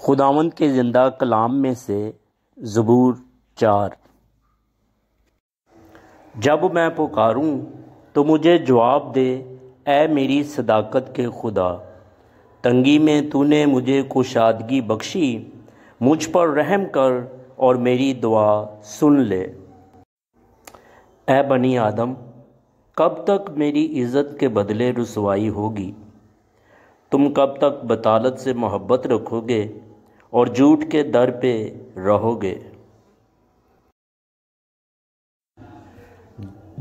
خداوند کے زندہ کلام میں سے زبور 4۔ جب میں پکاروں تو مجھے جواب دے، اے میری صداقت کے خدا۔ تنگی میں تو نے مجھے کشادگی بخشی، مجھ پر رحم کر اور میری دعا سن لے۔ اے بنی آدم، کب تک میری عزت کے بدلے رسوائی ہوگی؟ تم کب تک بطالت سے محبت رکھو گے اور جھوٹ کے در پہ رہو گے؟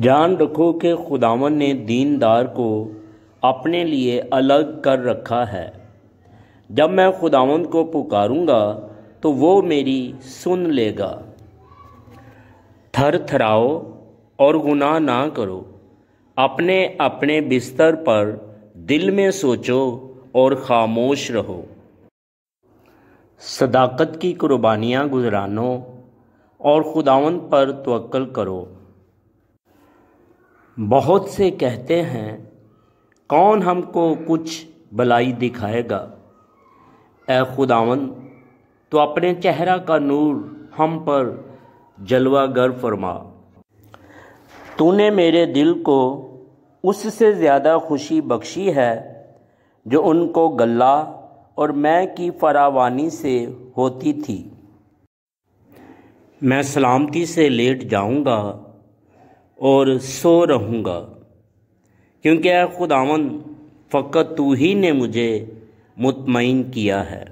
جان رکھو کہ خداوند نے دیندار کو اپنے لیے الگ کر رکھا ہے۔ جب میں خداوند کو پکاروں گا تو وہ میری سن لے گا۔ تھر تھراؤ اور گناہ نہ کرو، اپنے اپنے بستر پر دل میں سوچو اور خاموش رہو۔ صداقت کی قربانیاں گزرانو اور خداوند پر توکل کرو۔ بہت سے کہتے ہیں، کون ہم کو کچھ بھلائی دکھائے گا؟ اے خداوند، تو اپنے چہرہ کا نور ہم پر جلوہ گر فرما۔ تو نے میرے دل کو اس سے زیادہ خوشی بخشی ہے جو ان کو غلہ اور مے کی فراوانی سے ہوتی تھی۔ میں سلامتی سے لیٹ جاؤں گا اور سو رہوں گا، کیونکہ اے خداوند، فقط تو ہی نے مجھے مطمئن کیا ہے۔